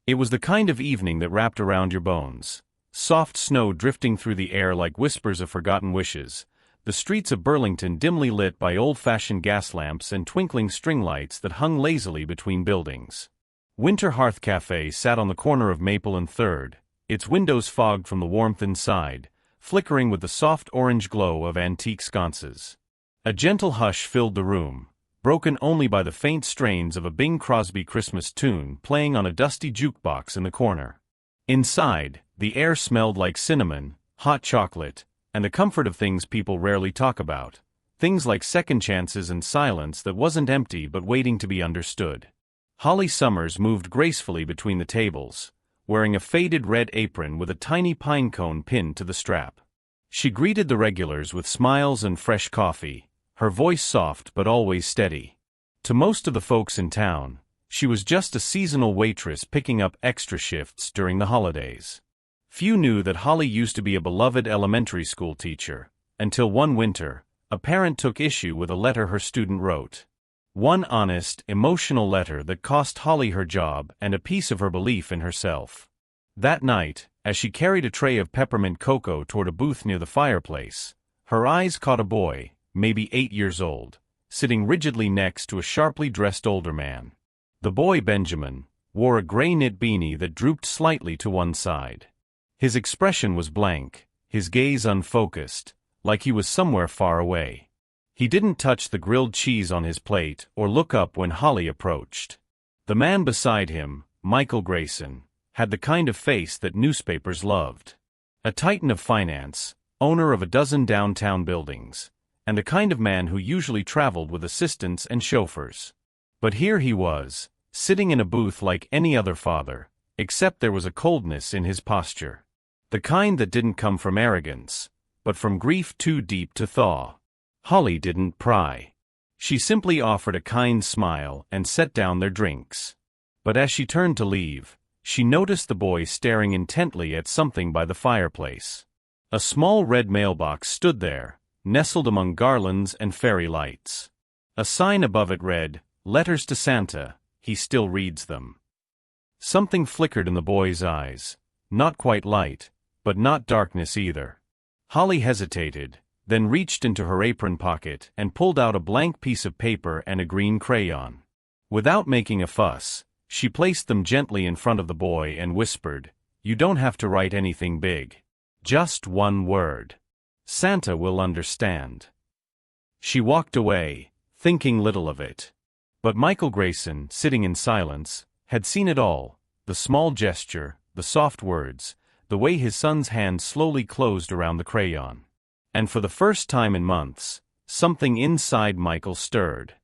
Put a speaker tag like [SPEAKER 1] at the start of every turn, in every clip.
[SPEAKER 1] It was the kind of evening that wrapped around your bones. Soft snow drifting through the air like whispers of forgotten wishes, the streets of Burlington dimly lit by old-fashioned gas lamps and twinkling string lights that hung lazily between buildings. Winter Hearth Café sat on the corner of Maple and 3rd, its windows fogged from the warmth inside, flickering with the soft orange glow of antique sconces. A gentle hush filled the room, broken only by the faint strains of a Bing Crosby Christmas tune playing on a dusty jukebox in the corner. Inside, the air smelled like cinnamon, hot chocolate, and the comfort of things people rarely talk about, things like second chances and silence that wasn't empty but waiting to be understood. Holly Summers moved gracefully between the tables, wearing a faded red apron with a tiny pine cone pinned to the strap. She greeted the regulars with smiles and fresh coffee, her voice soft but always steady. To most of the folks in town, she was just a seasonal waitress picking up extra shifts during the holidays. Few knew that Holly used to be a beloved elementary school teacher, until one winter, a parent took issue with a letter her student wrote. One honest, emotional letter that cost Holly her job and a piece of her belief in herself. That night, as she carried a tray of peppermint cocoa toward a booth near the fireplace, her eyes caught a boy, maybe 8 years old, sitting rigidly next to a sharply dressed older man. The boy, Benjamin, wore a gray knit beanie that drooped slightly to one side. His expression was blank, his gaze unfocused, like he was somewhere far away. He didn't touch the grilled cheese on his plate or look up when Holly approached. The man beside him, Michael Grayson, had the kind of face that newspapers loved. A titan of finance, owner of a dozen downtown buildings, and the kind of man who usually traveled with assistants and chauffeurs. But here he was, sitting in a booth like any other father, except there was a coldness in his posture. The kind that didn't come from arrogance, but from grief too deep to thaw. Holly didn't pry. She simply offered a kind smile and set down their drinks. But as she turned to leave, she noticed the boy staring intently at something by the fireplace. A small red mailbox stood there, nestled among garlands and fairy lights. A sign above it read, "Letters to Santa, he still reads them." Something flickered in the boy's eyes, not quite light, but not darkness either. Holly hesitated, then reached into her apron pocket and pulled out a blank piece of paper and a green crayon. Without making a fuss, she placed them gently in front of the boy and whispered, "You don't have to write anything big. Just one word. Santa will understand." She walked away, thinking little of it. But Michael Grayson, sitting in silence, had seen it all, the small gesture, the soft words, the way his son's hand slowly closed around the crayon. And for the first time in months, something inside Michael stirred.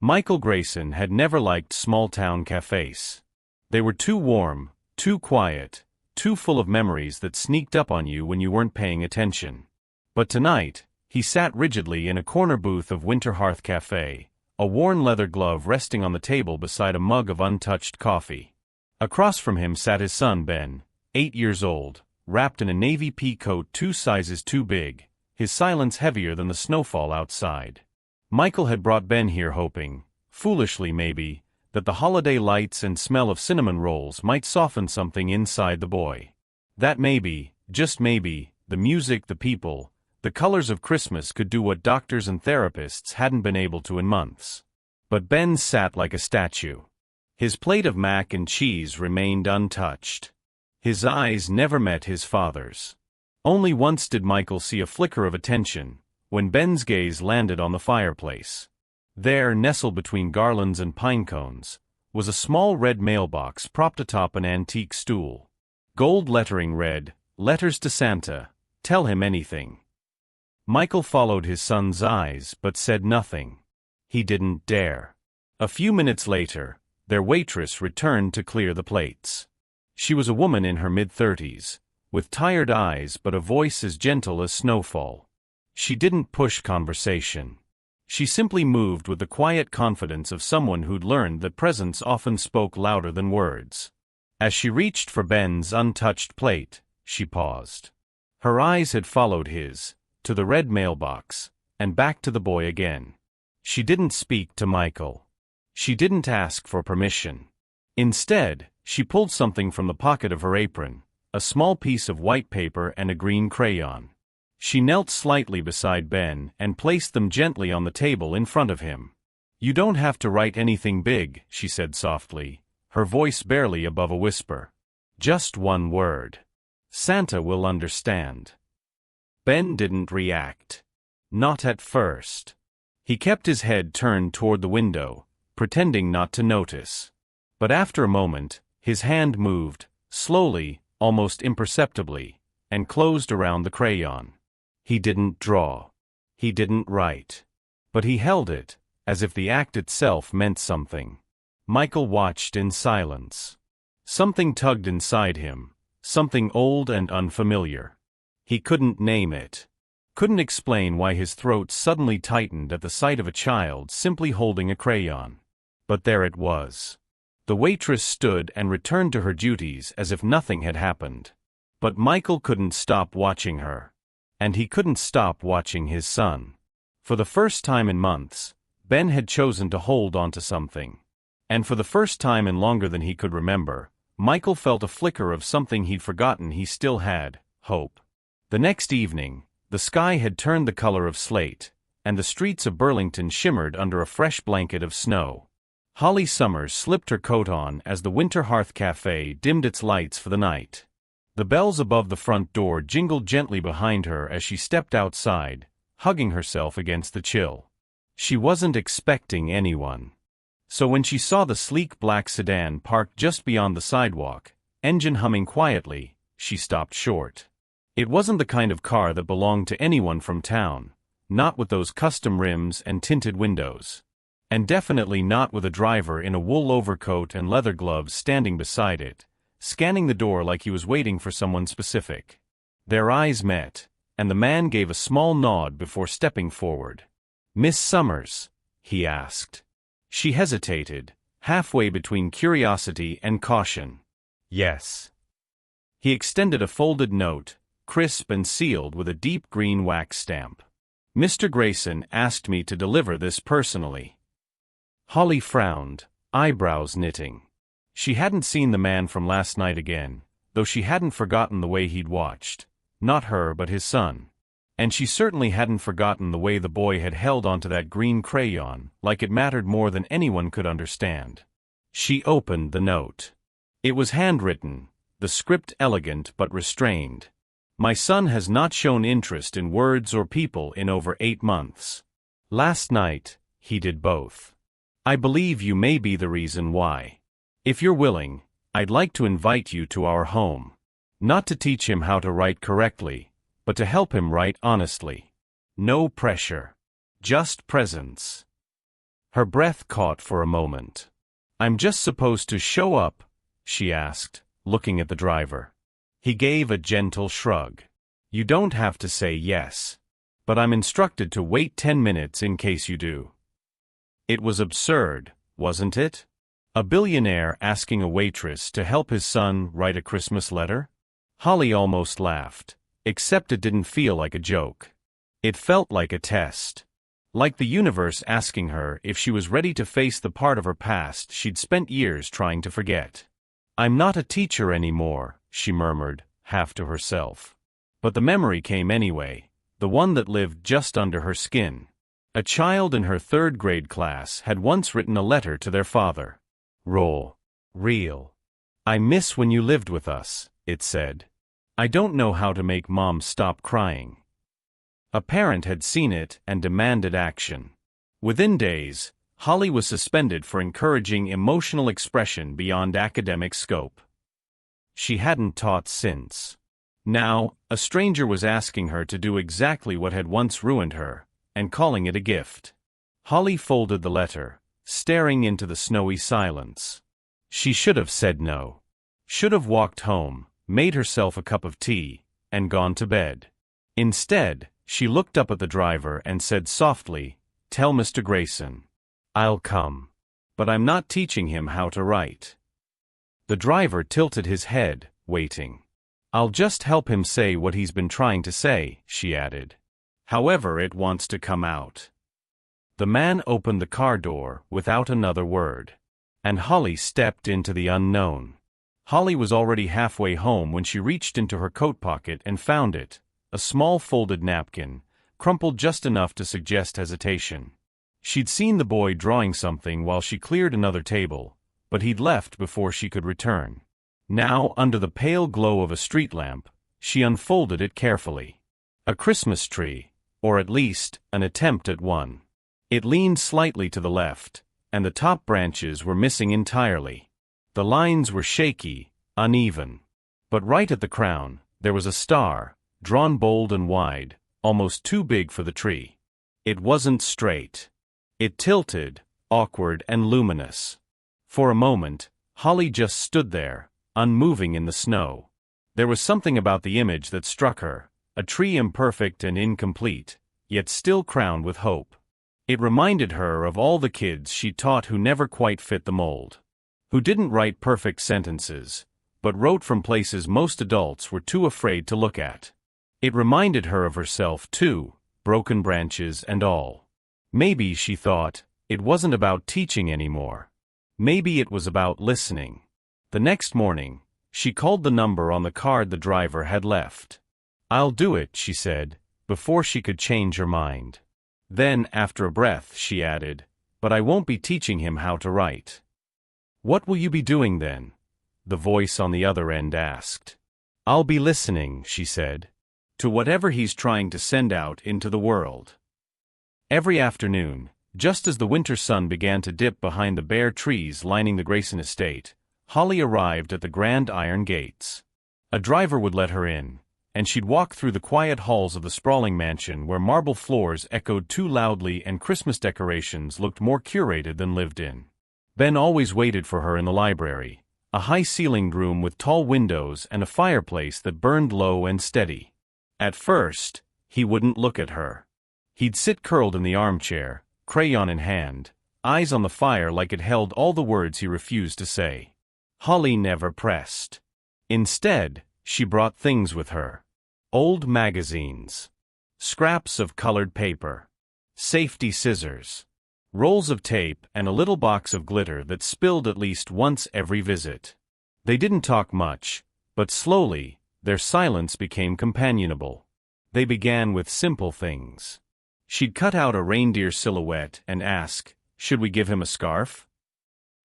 [SPEAKER 1] Michael Grayson had never liked small-town cafes. They were too warm, too quiet, too full of memories that sneaked up on you when you weren't paying attention. But tonight, he sat rigidly in a corner booth of Winter Hearth Café, a worn leather glove resting on the table beside a mug of untouched coffee. Across from him sat his son Ben, 8 years old, wrapped in a navy pea coat 2 sizes too big, his silence heavier than the snowfall outside. Michael had brought Ben here hoping, foolishly maybe, that the holiday lights and smell of cinnamon rolls might soften something inside the boy. That maybe, just maybe, the music, the people, the colors of Christmas could do what doctors and therapists hadn't been able to in months. But Ben sat like a statue. His plate of mac and cheese remained untouched. His eyes never met his father's. Only once did Michael see a flicker of attention, when Ben's gaze landed on the fireplace. There, nestled between garlands and pine cones, was a small red mailbox propped atop an antique stool. Gold lettering read, "Letters to Santa, tell him anything." Michael followed his son's eyes but said nothing. He didn't dare. A few minutes later, their waitress returned to clear the plates. She was a woman in her mid-30s, with tired eyes but a voice as gentle as snowfall. She didn't push conversation. She simply moved with the quiet confidence of someone who'd learned that presence often spoke louder than words. As she reached for Ben's untouched plate, she paused. Her eyes had followed his, to the red mailbox, and back to the boy again. She didn't speak to Michael. She didn't ask for permission. Instead, She pulled something from the pocket of her apron, a small piece of white paper and a green crayon. She knelt slightly beside Ben and placed them gently on the table in front of him. "You don't have to write anything big," she said softly, her voice barely above a whisper. "Just one word. Santa will understand." Ben didn't react. Not at first. He kept his head turned toward the window, pretending not to notice. But after a moment, his hand moved, slowly, almost imperceptibly, and closed around the crayon. He didn't draw. He didn't write. But he held it, as if the act itself meant something. Michael watched in silence. Something tugged inside him, something old and unfamiliar. He couldn't name it. Couldn't explain why his throat suddenly tightened at the sight of a child simply holding a crayon. But there it was. The waitress stood and returned to her duties as if nothing had happened. But Michael couldn't stop watching her. And he couldn't stop watching his son. For the first time in months, Ben had chosen to hold onto something. And for the first time in longer than he could remember, Michael felt a flicker of something he'd forgotten he still had: hope. The next evening, the sky had turned the color of slate, and the streets of Burlington shimmered under a fresh blanket of snow. Holly Summers slipped her coat on as the Winter Hearth Café dimmed its lights for the night. The bells above the front door jingled gently behind her as she stepped outside, hugging herself against the chill. She wasn't expecting anyone. So when she saw the sleek black sedan parked just beyond the sidewalk, engine humming quietly, she stopped short. It wasn't the kind of car that belonged to anyone from town, not with those custom rims and tinted windows. And definitely not with a driver in a wool overcoat and leather gloves standing beside it, scanning the door like he was waiting for someone specific. Their eyes met, and the man gave a small nod before stepping forward. "Miss Summers?" he asked. She hesitated, halfway between curiosity and caution. "Yes." He extended a folded note, crisp and sealed with a deep green wax stamp. "Mr. Grayson asked me to deliver this personally." Holly frowned, eyebrows knitting. She hadn't seen the man from last night again, though she hadn't forgotten the way he'd watched. Not her but his son. And she certainly hadn't forgotten the way the boy had held onto that green crayon, like it mattered more than anyone could understand. She opened the note. It was handwritten, the script elegant but restrained. "My son has not shown interest in words or people in over 8 months. Last night, he did both. I believe you may be the reason why. If you're willing, I'd like to invite you to our home. Not to teach him how to write correctly, but to help him write honestly. No pressure. Just presence." Her breath caught for a moment. "I'm just supposed to show up?" she asked, looking at the driver. He gave a gentle shrug. "You don't have to say yes. But I'm instructed to wait 10 minutes in case you do." It was absurd, wasn't it? A billionaire asking a waitress to help his son write a Christmas letter? Holly almost laughed, except it didn't feel like a joke. It felt like a test. Like the universe asking her if she was ready to face the part of her past she'd spent years trying to forget. "I'm not a teacher anymore," she murmured, half to herself. But the memory came anyway, the one that lived just under her skin. A child in her 3rd grade class had once written a letter to their father. Real. "I miss when you lived with us," it said. "I don't know how to make Mom stop crying." A parent had seen it and demanded action. Within days, Holly was suspended for encouraging emotional expression beyond academic scope. She hadn't taught since. Now, a stranger was asking her to do exactly what had once ruined her, and calling it a gift. Holly folded the letter, staring into the snowy silence. She should have said no. Should have walked home, made herself a cup of tea, and gone to bed. Instead, she looked up at the driver and said softly, "Tell Mr. Grayson. I'll come. But I'm not teaching him how to write." The driver tilted his head, waiting. "I'll just help him say what he's been trying to say," she added. "However it wants to come out." The man opened the car door without another word. And Holly stepped into the unknown. Holly was already halfway home when she reached into her coat pocket and found it, a small folded napkin, crumpled just enough to suggest hesitation. She'd seen the boy drawing something while she cleared another table, but he'd left before she could return. Now, under the pale glow of a street lamp, she unfolded it carefully. A Christmas tree, or at least, an attempt at one. It leaned slightly to the left, and the top branches were missing entirely. The lines were shaky, uneven. But right at the crown, there was a star, drawn bold and wide, almost too big for the tree. It wasn't straight. It tilted, awkward and luminous. For a moment, Holly just stood there, unmoving in the snow. There was something about the image that struck her, a tree imperfect and incomplete, yet still crowned with hope. It reminded her of all the kids she taught who never quite fit the mold. Who didn't write perfect sentences, but wrote from places most adults were too afraid to look at. It reminded her of herself too, broken branches and all. Maybe, she thought, it wasn't about teaching anymore. Maybe it was about listening. The next morning, she called the number on the card the driver had left. "I'll do it," she said, before she could change her mind. Then, after a breath, she added, "But I won't be teaching him how to write." "What will you be doing then?" the voice on the other end asked. "I'll be listening," she said, "to whatever he's trying to send out into the world." Every afternoon, just as the winter sun began to dip behind the bare trees lining the Grayson estate, Holly arrived at the grand iron gates. A driver would let her in, and she'd walk through the quiet halls of the sprawling mansion where marble floors echoed too loudly and Christmas decorations looked more curated than lived in. Ben always waited for her in the library, a high-ceilinged room with tall windows and a fireplace that burned low and steady. At first, he wouldn't look at her. He'd sit curled in the armchair, crayon in hand, eyes on the fire like it held all the words he refused to say. Holly never pressed. Instead, she brought things with her. Old magazines. Scraps of colored paper. Safety scissors. Rolls of tape and a little box of glitter that spilled at least once every visit. They didn't talk much, but slowly, their silence became companionable. They began with simple things. She'd cut out a reindeer silhouette and ask, "Should we give him a scarf?"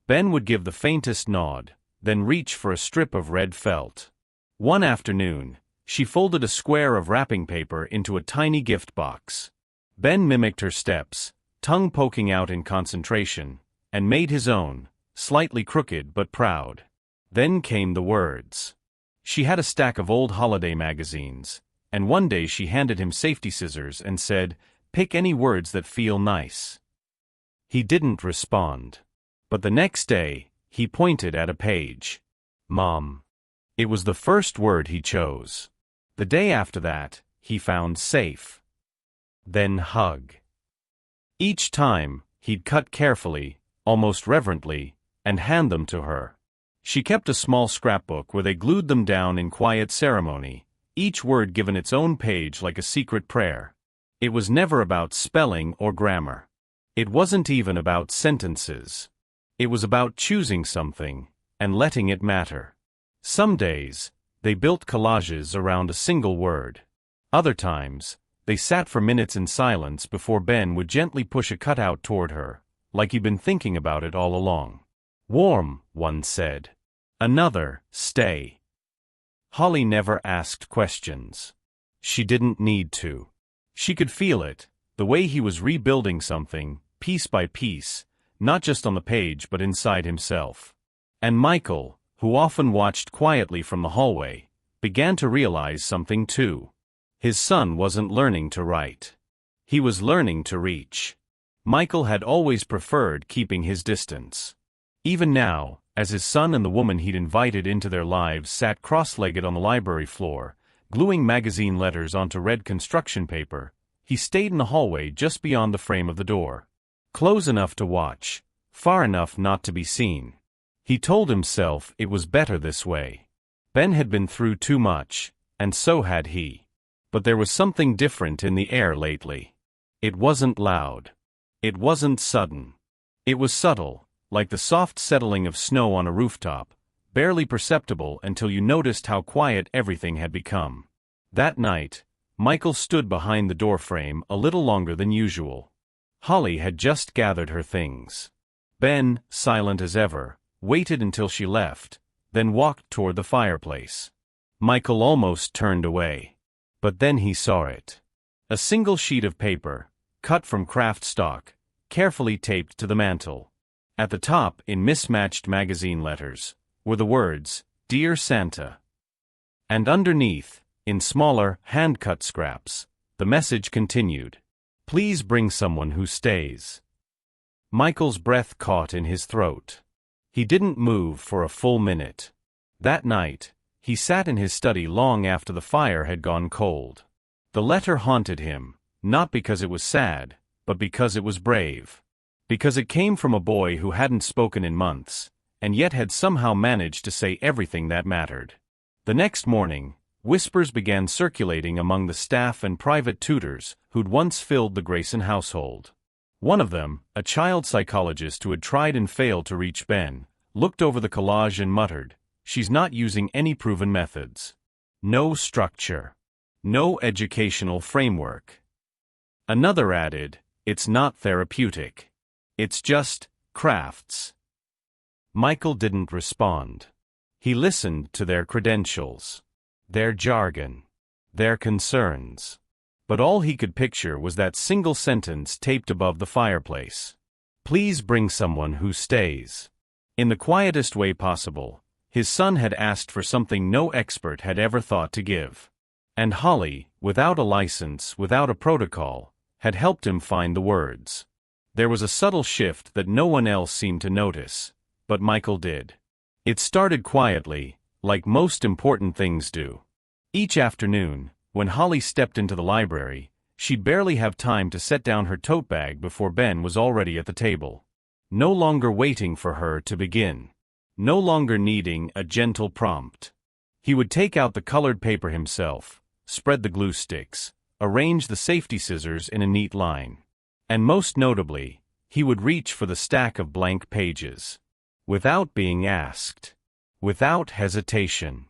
[SPEAKER 1] Ben would give the faintest nod, then reach for a strip of red felt. One afternoon, she folded a square of wrapping paper into a tiny gift box. Ben mimicked her steps, tongue poking out in concentration, and made his own, slightly crooked but proud. Then came the words. She had a stack of old holiday magazines, and one day she handed him safety scissors and said, "Pick any words that feel nice." He didn't respond. But the next day, he pointed at a page. "Mom." It was the first word he chose. The day after that, he found safe. Then hug. Each time, he'd cut carefully, almost reverently, and hand them to her. She kept a small scrapbook where they glued them down in quiet ceremony, each word given its own page like a secret prayer. It was never about spelling or grammar. It wasn't even about sentences. It was about choosing something, and letting it matter. Some days, they built collages around a single word. Other times, they sat for minutes in silence before Ben would gently push a cutout toward her, like he'd been thinking about it all along. "Warm," one said. Another, "Stay." Holly never asked questions. She didn't need to. She could feel it, the way he was rebuilding something, piece by piece, not just on the page but inside himself. And Michael, who often watched quietly from the hallway, began to realize something too. His son wasn't learning to write. He was learning to reach. Michael had always preferred keeping his distance. Even now, as his son and the woman he'd invited into their lives sat cross-legged on the library floor, gluing magazine letters onto red construction paper, he stayed in the hallway just beyond the frame of the door. Close enough to watch, far enough not to be seen. He told himself it was better this way. Ben had been through too much, and so had he. But there was something different in the air lately. It wasn't loud. It wasn't sudden. It was subtle, like the soft settling of snow on a rooftop, barely perceptible until you noticed how quiet everything had become. That night, Michael stood behind the doorframe a little longer than usual. Holly had just gathered her things. Ben, silent as ever, waited until she left, then walked toward the fireplace. Michael almost turned away. But then he saw it. A single sheet of paper, cut from craft stock, carefully taped to the mantel. At the top, in mismatched magazine letters, were the words, "Dear Santa." And underneath, in smaller, hand-cut scraps, the message continued, "Please bring someone who stays." Michael's breath caught in his throat. He didn't move for a full minute. That night, he sat in his study long after the fire had gone cold. The letter haunted him, not because it was sad, but because it was brave. Because it came from a boy who hadn't spoken in months, and yet had somehow managed to say everything that mattered. The next morning, whispers began circulating among the staff and private tutors who'd once filled the Grayson household. One of them, a child psychologist who had tried and failed to reach Ben, looked over the collage and muttered, "She's not using any proven methods. No structure. No educational framework." Another added, "It's not therapeutic. It's just crafts." Michael didn't respond. He listened to their credentials, their jargon, their concerns. But all he could picture was that single sentence taped above the fireplace. "Please bring someone who stays." In the quietest way possible, his son had asked for something no expert had ever thought to give. And Holly, without a license, without a protocol, had helped him find the words. There was a subtle shift that no one else seemed to notice, but Michael did. It started quietly, like most important things do. Each afternoon, when Holly stepped into the library, she'd barely have time to set down her tote bag before Ben was already at the table. No longer waiting for her to begin. No longer needing a gentle prompt. He would take out the colored paper himself, spread the glue sticks, arrange the safety scissors in a neat line. And most notably, he would reach for the stack of blank pages. Without being asked. Without hesitation.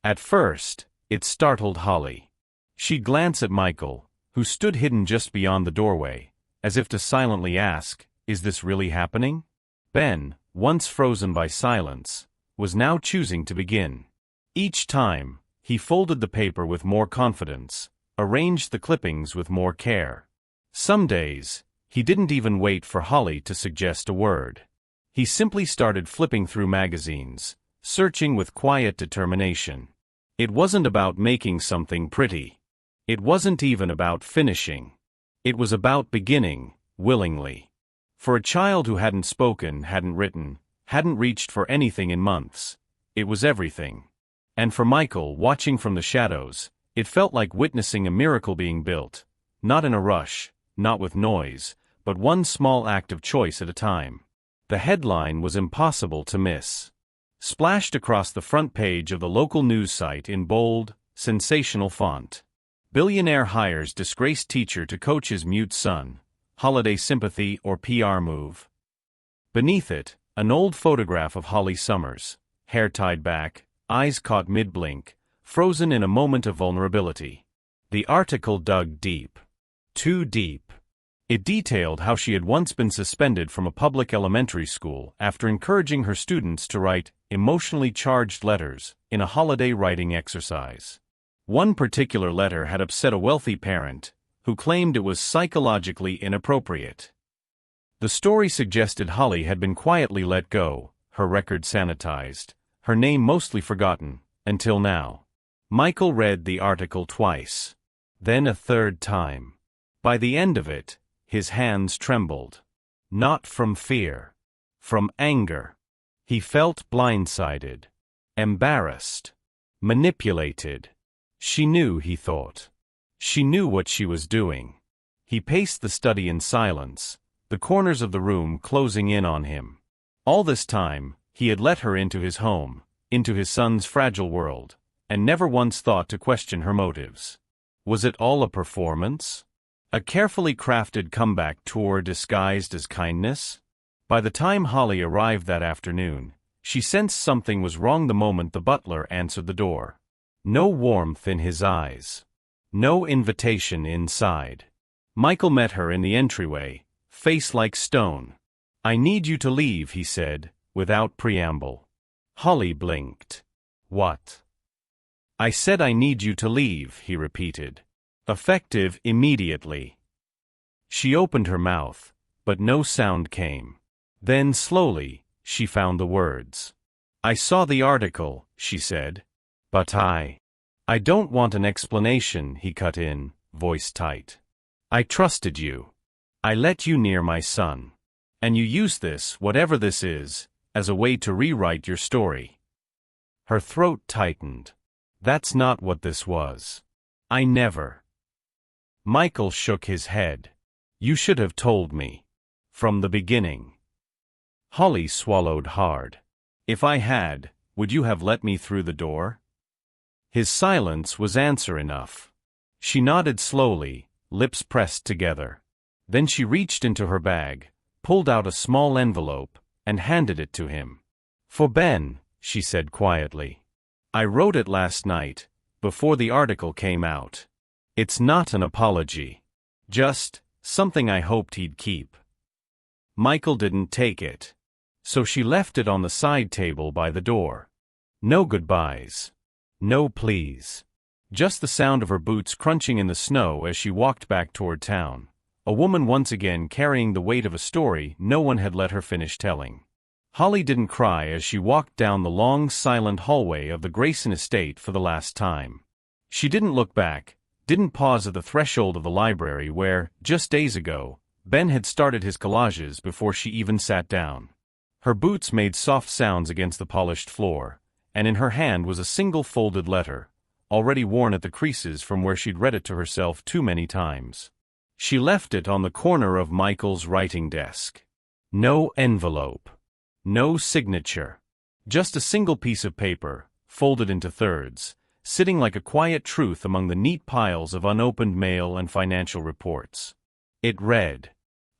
[SPEAKER 1] At first, it startled Holly. She'd glance at Michael, who stood hidden just beyond the doorway, as if to silently ask, "Is this really happening?" Ben, once frozen by silence, was now choosing to begin. Each time, he folded the paper with more confidence, arranged the clippings with more care. Some days, he didn't even wait for Holly to suggest a word. He simply started flipping through magazines, searching with quiet determination. It wasn't about making something pretty. It wasn't even about finishing. It was about beginning, willingly. For a child who hadn't spoken, hadn't written, hadn't reached for anything in months, it was everything. And for Michael, watching from the shadows, it felt like witnessing a miracle being built, not in a rush, not with noise, but one small act of choice at a time. The headline was impossible to miss. Splashed across the front page of the local news site in bold, sensational font. Billionaire hires disgraced teacher to coach his mute son. Holiday sympathy or PR move. Beneath it, an old photograph of Holly Summers, hair tied back, eyes caught mid-blink, frozen in a moment of vulnerability. The article dug deep. Too deep. It detailed how she had once been suspended from a public elementary school after encouraging her students to write emotionally charged letters in a holiday writing exercise. One particular letter had upset a wealthy parent, who claimed it was psychologically inappropriate. The story suggested Holly had been quietly let go, her record sanitized, her name mostly forgotten, until now. Michael read the article twice. Then a third time. By the end of it, his hands trembled. Not from fear. From anger. He felt blindsided. Embarrassed. Manipulated. She knew, he thought. She knew what she was doing. He paced the study in silence, the corners of the room closing in on him. All this time, he had let her into his home, into his son's fragile world, and never once thought to question her motives. Was it all a performance? A carefully crafted comeback tour disguised as kindness? By the time Holly arrived that afternoon, She sensed something was wrong the moment the butler answered the door. No warmth in his eyes. No invitation inside. Michael met her in the entryway, face like stone. "I need you to leave," he said, without preamble. Holly blinked. "What?" "I said I need you to leave," he repeated. "Effective immediately." She opened her mouth, but no sound came. Then slowly, she found the words. "I saw the article," she said. "But I don't want an explanation," he cut in, voice tight. "I trusted you. I let you near my son. And you used this, whatever this is, as a way to rewrite your story." Her throat tightened. "That's not what this was. I never." Michael shook his head. "You should have told me. From the beginning." Holly swallowed hard. "If I had, would you have let me through the door?" His silence was answer enough. She nodded slowly, lips pressed together. Then she reached into her bag, pulled out a small envelope, and handed it to him. "For Ben," she said quietly. "I wrote it last night, before the article came out. It's not an apology. Just something I hoped he'd keep." Michael didn't take it. So she left it on the side table by the door. No goodbyes. No pleas. Just the sound of her boots crunching in the snow as she walked back toward town. A woman once again carrying the weight of a story no one had let her finish telling. Holly didn't cry as she walked down the long, silent hallway of the Grayson estate for the last time. She didn't look back, didn't pause at the threshold of the library where, just days ago, Ben had started his collages before she even sat down. Her boots made soft sounds against the polished floor, and in her hand was a single folded letter, already worn at the creases from where she'd read it to herself too many times. She left it on the corner of Michael's writing desk. No envelope. No signature. Just a single piece of paper, folded into thirds, sitting like a quiet truth among the neat piles of unopened mail and financial reports. It read,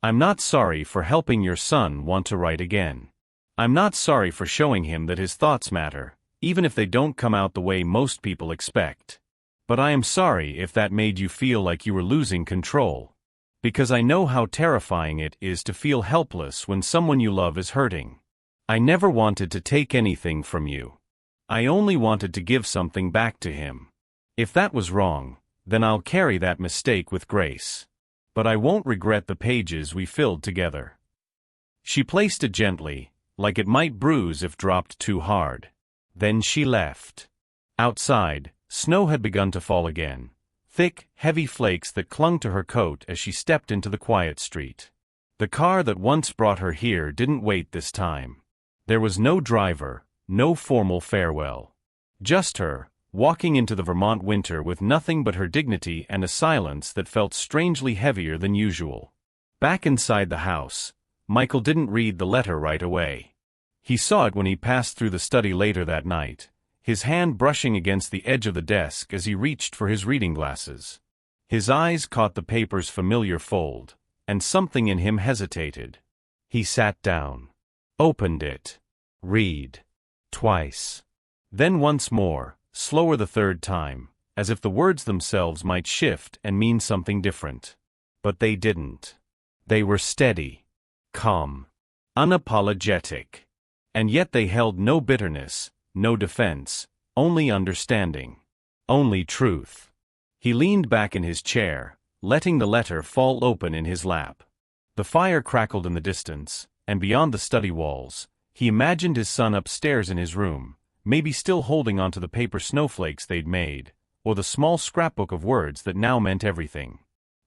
[SPEAKER 1] "I'm not sorry for helping your son want to write again. I'm not sorry for showing him that his thoughts matter, even if they don't come out the way most people expect. But I am sorry if that made you feel like you were losing control. Because I know how terrifying it is to feel helpless when someone you love is hurting. I never wanted to take anything from you. I only wanted to give something back to him. If that was wrong, then I'll carry that mistake with grace. But I won't regret the pages we filled together." She placed it gently, like it might bruise if dropped too hard. Then she left. Outside, snow had begun to fall again, thick, heavy flakes that clung to her coat as she stepped into the quiet street. The car that once brought her here didn't wait this time. There was no driver, no formal farewell. Just her, walking into the Vermont winter with nothing but her dignity and a silence that felt strangely heavier than usual. Back inside the house, Michael didn't read the letter right away. He saw it when he passed through the study later that night, his hand brushing against the edge of the desk as he reached for his reading glasses. His eyes caught the paper's familiar fold, and something in him hesitated. He sat down. Opened it. Read. Twice. Then once more, slower the third time, as if the words themselves might shift and mean something different. But they didn't. They were steady. Calm, unapologetic, and yet they held no bitterness, no defense, only understanding, only truth. He leaned back in his chair, letting the letter fall open in his lap. The fire crackled in the distance, and beyond the study walls, he imagined his son upstairs in his room, maybe still holding onto the paper snowflakes they'd made, or the small scrapbook of words that now meant everything.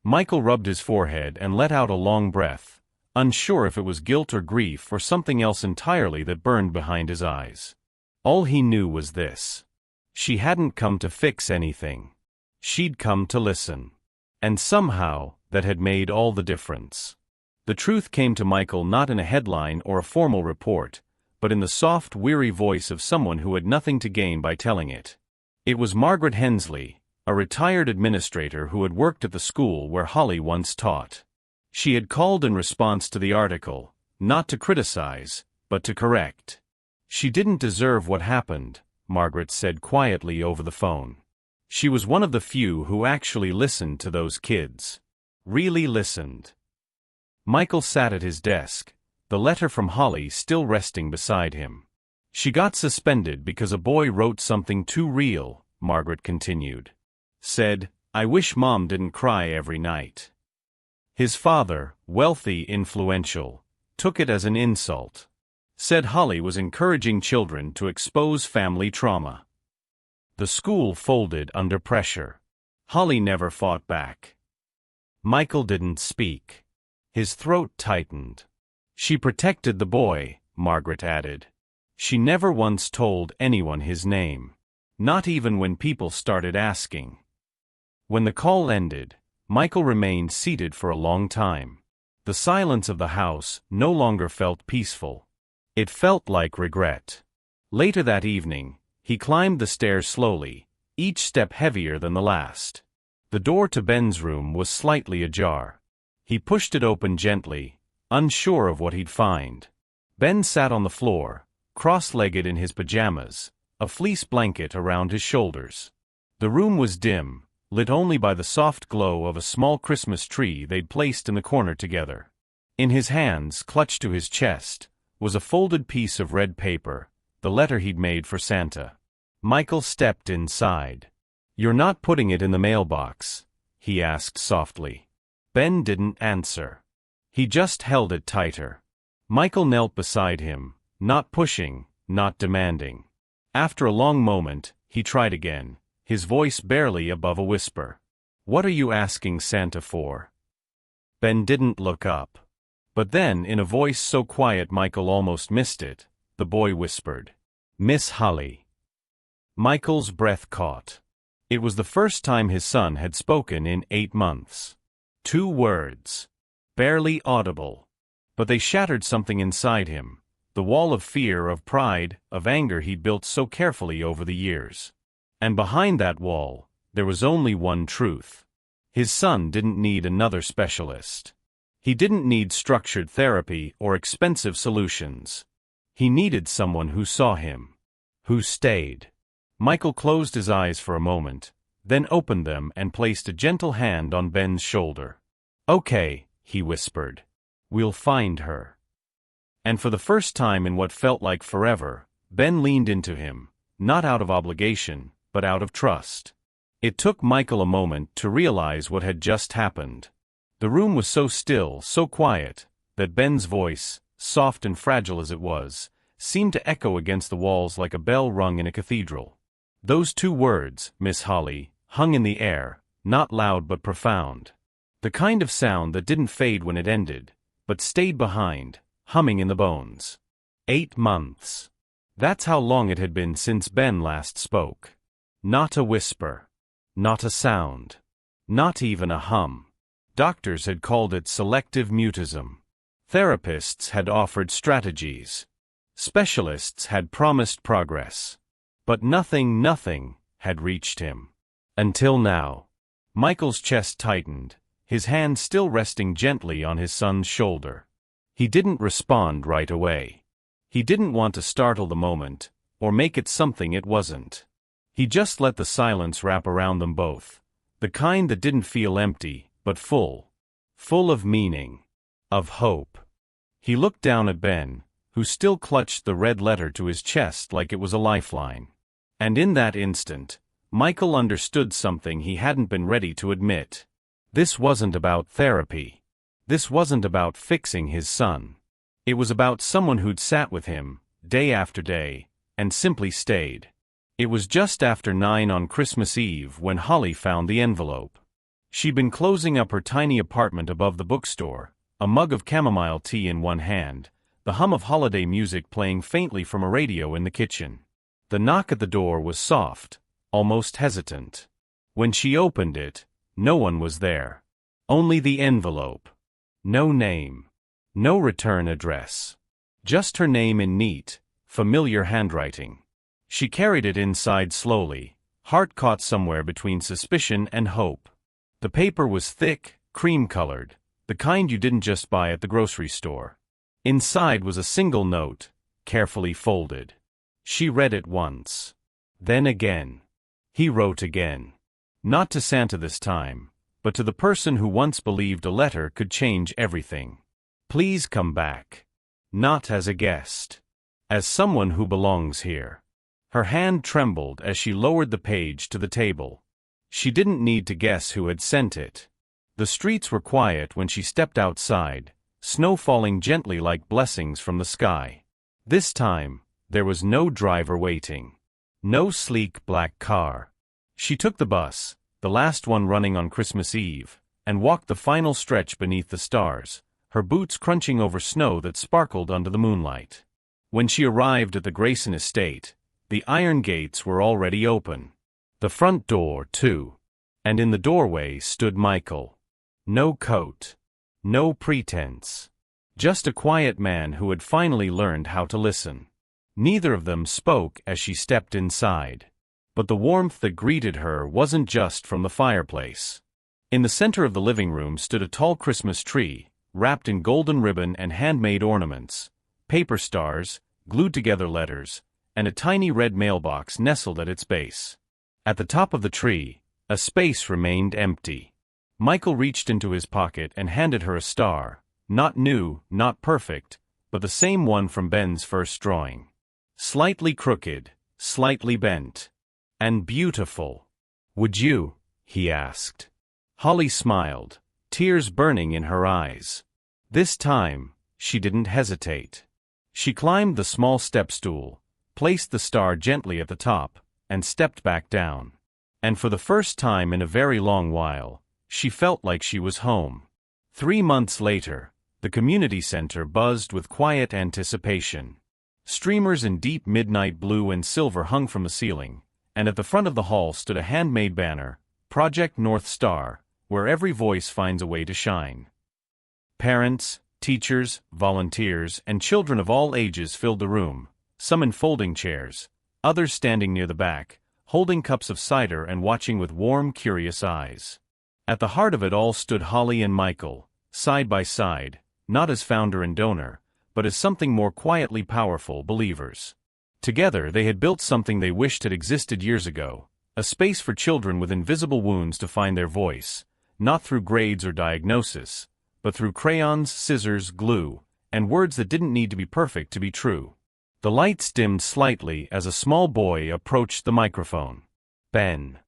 [SPEAKER 1] Michael rubbed his forehead and let out a long breath, unsure if it was guilt or grief or something else entirely that burned behind his eyes. All he knew was this. She hadn't come to fix anything. She'd come to listen. And somehow, that had made all the difference. The truth came to Michael not in a headline or a formal report, but in the soft, weary voice of someone who had nothing to gain by telling it. It was Margaret Hensley, a retired administrator who had worked at the school where Holly once taught. She had called in response to the article, not to criticize, but to correct. She didn't deserve what happened, Margaret said quietly over the phone. She was one of the few who actually listened to those kids. Really listened. Michael sat at his desk, the letter from Holly still resting beside him. She got suspended because a boy wrote something too real, Margaret continued. Said, "I wish Mom didn't cry every night." His father, wealthy, influential, took it as an insult. Said Holly was encouraging children to expose family trauma. The school folded under pressure. Holly never fought back. Michael didn't speak. His throat tightened. She protected the boy, Margaret added. She never once told anyone his name. Not even when people started asking. When the call ended, Michael remained seated for a long time. The silence of the house no longer felt peaceful. It felt like regret. Later that evening, he climbed the stairs slowly, each step heavier than the last. The door to Ben's room was slightly ajar. He pushed it open gently, unsure of what he'd find. Ben sat on the floor, cross-legged in his pajamas, a fleece blanket around his shoulders. The room was dim, lit only by the soft glow of a small Christmas tree they'd placed in the corner together. In his hands, clutched to his chest, was a folded piece of red paper, the letter he'd made for Santa. Michael stepped inside. "You're not putting it in the mailbox?" he asked softly. Ben didn't answer. He just held it tighter. Michael knelt beside him, not pushing, not demanding. After a long moment, he tried again, his voice barely above a whisper. "What are you asking Santa for?" Ben didn't look up. But then, in a voice so quiet Michael almost missed it, the boy whispered, "Miss Holly." Michael's breath caught. It was the first time his son had spoken in 8 months. 2 words. Barely audible. But they shattered something inside him, the wall of fear, of pride, of anger he'd built so carefully over the years. And behind that wall, there was only one truth. His son didn't need another specialist. He didn't need structured therapy or expensive solutions. He needed someone who saw him. Who stayed. Michael closed his eyes for a moment, then opened them and placed a gentle hand on Ben's shoulder. "Okay," he whispered. "We'll find her." And for the first time in what felt like forever, Ben leaned into him, not out of obligation, but out of trust. It took Michael a moment to realize what had just happened. The room was so still, so quiet, that Ben's voice, soft and fragile as it was, seemed to echo against the walls like a bell rung in a cathedral. Those 2 words, "Miss Holly," hung in the air, not loud but profound. The kind of sound that didn't fade when it ended, but stayed behind, humming in the bones. 8 months. That's how long it had been since Ben last spoke. Not a whisper. Not a sound. Not even a hum. Doctors had called it selective mutism. Therapists had offered strategies. Specialists had promised progress. But nothing had reached him. Until now. Michael's chest tightened, his hand still resting gently on his son's shoulder. He didn't respond right away. He didn't want to startle the moment, or make it something it wasn't. He just let the silence wrap around them both, the kind that didn't feel empty, but full. Full of meaning. Of hope. He looked down at Ben, who still clutched the red letter to his chest like it was a lifeline. And in that instant, Michael understood something he hadn't been ready to admit. This wasn't about therapy. This wasn't about fixing his son. It was about someone who'd sat with him, day after day, and simply stayed. It was just after 9 on Christmas Eve when Holly found the envelope. She'd been closing up her tiny apartment above the bookstore, a mug of chamomile tea in one hand, the hum of holiday music playing faintly from a radio in the kitchen. The knock at the door was soft, almost hesitant. When she opened it, no one was there. Only the envelope. No name. No return address. Just her name in neat, familiar handwriting. She carried it inside slowly, heart caught somewhere between suspicion and hope. The paper was thick, cream-colored, the kind you didn't just buy at the grocery store. Inside was a single note, carefully folded. She read it once. Then again. He wrote again. Not to Santa this time, but to the person who once believed a letter could change everything. Please come back. Not as a guest. As someone who belongs here. Her hand trembled as she lowered the page to the table. She didn't need to guess who had sent it. The streets were quiet when she stepped outside, snow falling gently like blessings from the sky. This time, there was no driver waiting. No sleek black car. She took the bus, the last one running on Christmas Eve, and walked the final stretch beneath the stars, her boots crunching over snow that sparkled under the moonlight. When she arrived at the Grayson estate, the iron gates were already open. The front door, too. And in the doorway stood Michael. No coat. No pretense. Just a quiet man who had finally learned how to listen. Neither of them spoke as she stepped inside. But the warmth that greeted her wasn't just from the fireplace. In the center of the living room stood a tall Christmas tree, wrapped in golden ribbon and handmade ornaments, paper stars, glued together letters, and a tiny red mailbox nestled at its base. At the top of the tree, a space remained empty. Michael reached into his pocket and handed her a star, not new, not perfect, but the same one from Ben's first drawing. Slightly crooked, slightly bent, and beautiful. Would you? He asked. Holly smiled, tears burning in her eyes. This time, she didn't hesitate. She climbed the small step stool, placed the star gently at the top, and stepped back down. And for the first time in a very long while, she felt like she was home. 3 months later, the community center buzzed with quiet anticipation. Streamers in deep midnight blue and silver hung from the ceiling, and at the front of the hall stood a handmade banner, Project North Star, where every voice finds a way to shine. Parents, teachers, volunteers, and children of all ages filled the room, some in folding chairs, others standing near the back, holding cups of cider and watching with warm, curious eyes. At the heart of it all stood Holly and Michael, side by side, not as founder and donor, but as something more quietly powerful, believers. Together they had built something they wished had existed years ago, a space for children with invisible wounds to find their voice, not through grades or diagnosis, but through crayons, scissors, glue, and words that didn't need to be perfect to be true. The lights dimmed slightly as a small boy approached the microphone. Ben.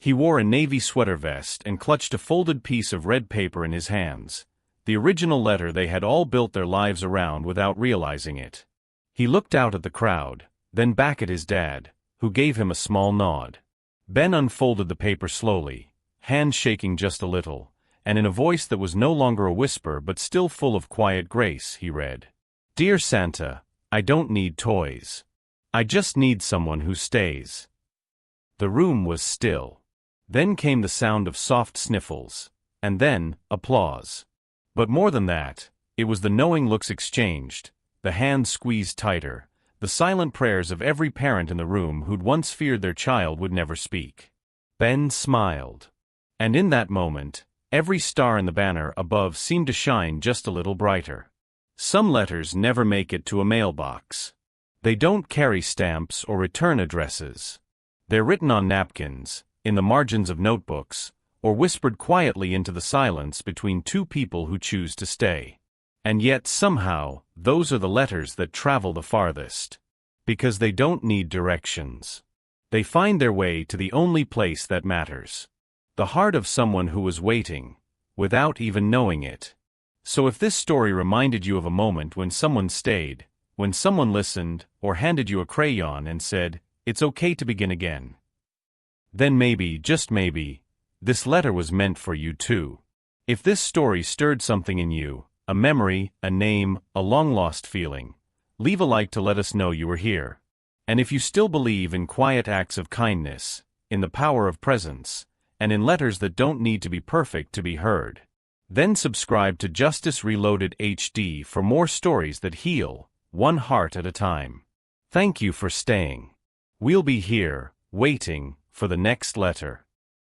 [SPEAKER 1] He wore a navy sweater vest and clutched a folded piece of red paper in his hands, the original letter they had all built their lives around without realizing it. He looked out at the crowd, then back at his dad, who gave him a small nod. Ben unfolded the paper slowly, hands shaking just a little, and in a voice that was no longer a whisper but still full of quiet grace, he read, "Dear Santa, I don't need toys. I just need someone who stays." The room was still. Then came the sound of soft sniffles, and then, applause. But more than that, it was the knowing looks exchanged, the hands squeezed tighter, the silent prayers of every parent in the room who'd once feared their child would never speak. Ben smiled. And in that moment, every star in the banner above seemed to shine just a little brighter. Some letters never make it to a mailbox. They don't carry stamps or return addresses. They're written on napkins, in the margins of notebooks, or whispered quietly into the silence between two people who choose to stay. And yet somehow, those are the letters that travel the farthest. Because they don't need directions. They find their way to the only place that matters. The heart of someone who was waiting, without even knowing it. So if this story reminded you of a moment when someone stayed, when someone listened, or handed you a crayon and said, "It's okay to begin again," then maybe, just maybe, this letter was meant for you too. If this story stirred something in you, a memory, a name, a long-lost feeling, leave a like to let us know you were here. And if you still believe in quiet acts of kindness, in the power of presence, and in letters that don't need to be perfect to be heard, then subscribe to Justice Reloaded HD for more stories that heal, one heart at a time. Thank you for staying. We'll be here, waiting, for the next letter.